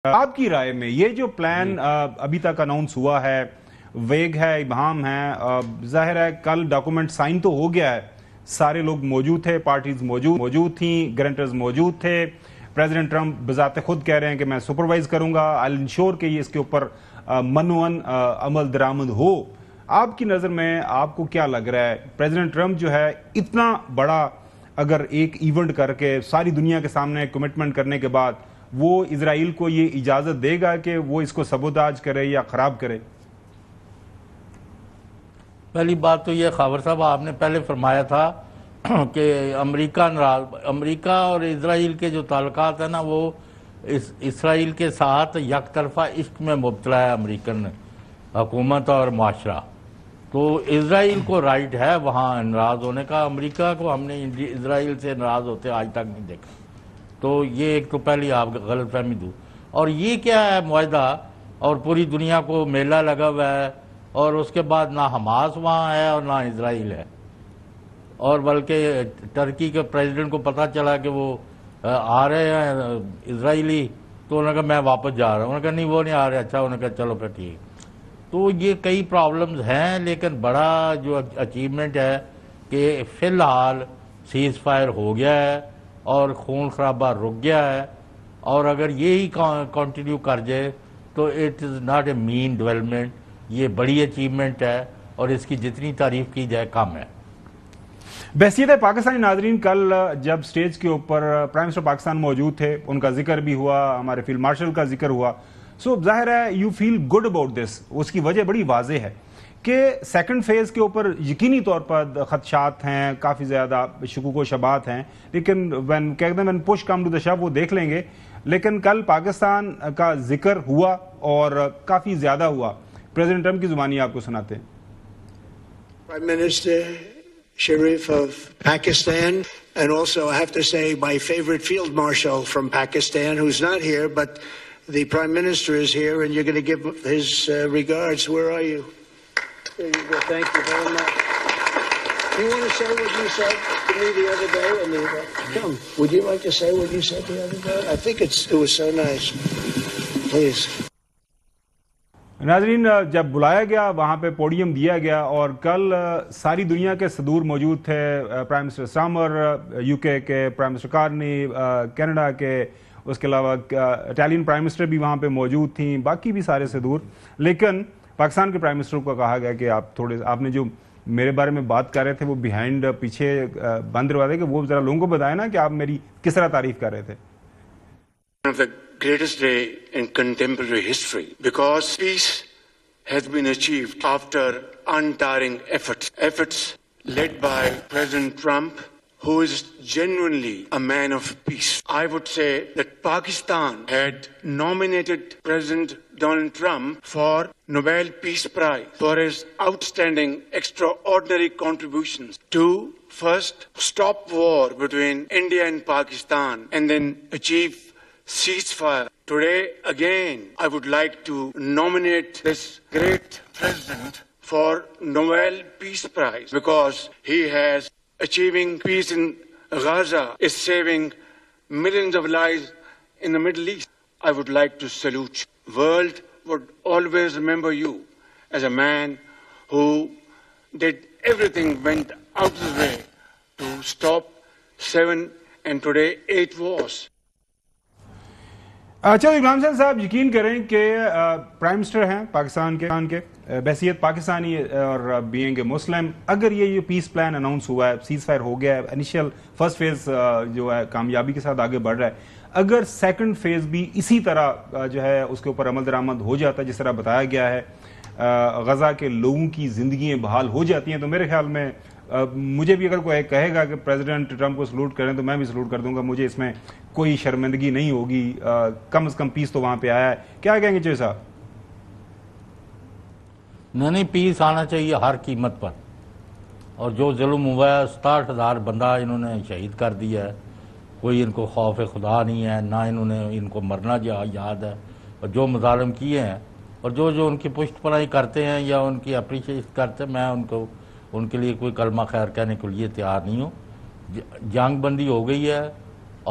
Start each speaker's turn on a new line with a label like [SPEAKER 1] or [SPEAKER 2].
[SPEAKER 1] آپ کی رائے میں یہ جو پلان ابھی تک اناؤنس ہوا ہے، ویگ ہے، ابہام ہے، ظاہر ہے کل ڈاکومنٹ سائن تو ہو گیا ہے، سارے لوگ موجود تھے، پارٹیز موجود تھیں، گرنٹرز موجود تھے، پریزیڈنٹ ٹرمپ بذات خود کہہ رہے ہیں کہ میں سپروائز کروں گا، آئی ول انشور کہ یہ اس کے اوپر منوان عمل درآمد ہو۔ آپ کی نظر میں آپ کو کیا لگ رہا ہے؟ پریزیڈنٹ ٹرمپ جو ہے اتنا بڑا اگر ایک ایونٹ کر کے ساری دنیا کے سامنے کمٹمنٹ کرنے کے بعد وہ اسرائیل کو یہ اجازت دے گا کہ وہ اس کو سبوتاج کرے یا خراب کرے؟
[SPEAKER 2] پہلی بات تو یہ خاور صاحب آپ نے پہلے فرمایا تھا کہ امریکہ اور اسرائیل کے جو تعلقات ہیں نا وہ اسرائیل کے ساتھ یک طرفہ عشق میں مبتلا ہے امریکن حکومت اور معاشرہ۔ تو اسرائیل کو رائٹ ہے وہاں ناراض ہونے کا، امریکہ کو ہم نے اسرائیل سے ناراض ہوتے آج تک نہیں دیکھا۔ تو یہ ایک تو پہلی آپ غلط فہمی دوں۔ اور یہ کیا ہے معاہدہ، اور پوری دنیا کو میلہ لگا ہوا ہے، اور اس کے بعد نہ حماس وہاں ہے اور نہ اسرائیل ہے، اور بلکہ ٹرکی کے پریزیڈنٹ کو پتہ چلا کہ وہ آ رہے ہیں اسرائیلی، تو انہوں نے کہا میں واپس جا رہا ہوں، انہوں نے کہا نہیں وہ نہیں آ رہے، اچھا انہوں نے کہا چلو پھر ٹھیک۔ تو یہ کئی پرابلمز ہیں، لیکن بڑا جو اچیومنٹ ہے کہ فی الحال سیز فائر ہو گیا ہے اور خون خرابہ رک گیا ہے، اور اگر یہی کنٹینیو کر جائے تو it is not a main development, یہ بڑی اچیومنٹ ہے اور اس کی جتنی تعریف کی جائے کم ہے۔
[SPEAKER 1] بحثیت پاکستانی ناظرین، کل جب سٹیج کے اوپر پرائم منسٹر پاکستان موجود تھے، ان کا ذکر بھی ہوا، ہمارے فیلڈ مارشل کا ذکر ہوا، سو ظاہر ہے you feel good about this. اس کی وجہ بڑی واضح ہے کہ سیکنڈ فیز کے اوپر یقینی طور پر خدشات ہیں، کافی زیادہ شکوک و شبہات ہیں، لیکن when push come to the shove وہ دیکھ لیں گے۔ لیکن کل پاکستان کا ذکر ہوا اور کافی زیادہ ہوا۔ پریزیڈنٹ ٹرمپ کی زبانی آپ کو سناتے ہیں۔
[SPEAKER 3] Prime Minister Sharif of Pakistan, and also I have to say my favorite field marshal from Pakistan, who's not here, but the Prime Minister is here, and you're going to give his regards. Where are you? There you go. Thank you very much. Do you want to say what you said to me the other day? Come. Would you like to say what you said the other day? I think it was so nice. Please.
[SPEAKER 1] ناظرین، جب بلایا گیا وہاں پہ podium دیا گیا، اور کل ساری دنیا کے صدور موجود تھے، پرائم منسٹر سامر یو کے پرائم منسٹر کارنی کینیڈا کے، اس کے علاوہ اٹالین پرائم منسٹر بھی وہاں پہ موجود تھیں، باقی بھی سارے صدور۔ لیکن پاکستان کے پرائم منسٹر کو کہا گیا کہ آپ نے جو میرے بارے میں بات کر رہے تھے وہ بیہائنڈ پیچھے بند روا دے، کہ وہ ذرا لوگوں کو بتائیں نا کہ آپ میری کس طرح تعریف کر رہے تھے۔
[SPEAKER 3] Greatest day in contemporary history, because peace has been achieved after untiring efforts led by President Trump, who is genuinely a man of peace. I would say that Pakistan had nominated President Donald Trump for Nobel Peace Prize for his outstanding, extraordinary contributions to first stop war between India and Pakistan and then achieve ceasefire. Today, again, I would like to nominate this great president for Nobel Peace Prize, because he has achieving peace in Gaza, is saving millions of lives in the Middle East. I would like to salute you. World would always remember you as a man who did everything, went out of his way to stop 7 and today 8 wars.
[SPEAKER 1] اچھا عمران حسین صاحب، یقین کریں کہ prime minister ہیں پاکستان کے، بحیثیت پاکستانی اور being a مسلم، اگر یہ پیس پلان اناؤنس ہوا ہے، سیز فائر ہو گیا ہے، انیشیل فرسٹ فیز جو ہے کامیابی کے ساتھ آگے بڑھ رہا ہے، اگر سیکنڈ فیز بھی اسی طرح جو ہے اس کے اوپر عمل درآمد ہو جاتا ہے جس طرح بتایا گیا ہے، غزہ کے لوگوں کی زندگیاں بحال ہو جاتی ہیں، تو میرے خیال میں مجھے بھی اگر کوئی کہے گا کہ پریزیڈنٹ ٹرمپ کو سلوٹ کریں تو میں بھی سلوٹ کر دوں گا، مجھے اس میں کوئی شرمندگی نہیں ہوگی، کم از کم پیس تو وہاں پہ آیا ہے۔ کیا کہیں گے چوہے صاحب؟
[SPEAKER 2] نہیں، پیس آنا چاہیے ہر قیمت پر، اور جو ظلم ہوا ہے 67,000 بندہ انہوں نے شہید کر دیا ہے، کوئی ان کو خوف خدا نہیں ہے، نہ انہوں نے ان کو مرنا یاد ہے، اور جو مظالم کیے ہیں اور جو ان کی پشت پناہی کرتے ہیں یا ان کی اپریشیٹ کرتے ہیں، میں ان کے لیے کوئی کلمہ خیر کہنے کے لیے تیار نہیں ہوں۔ جنگ بندی ہو گئی ہے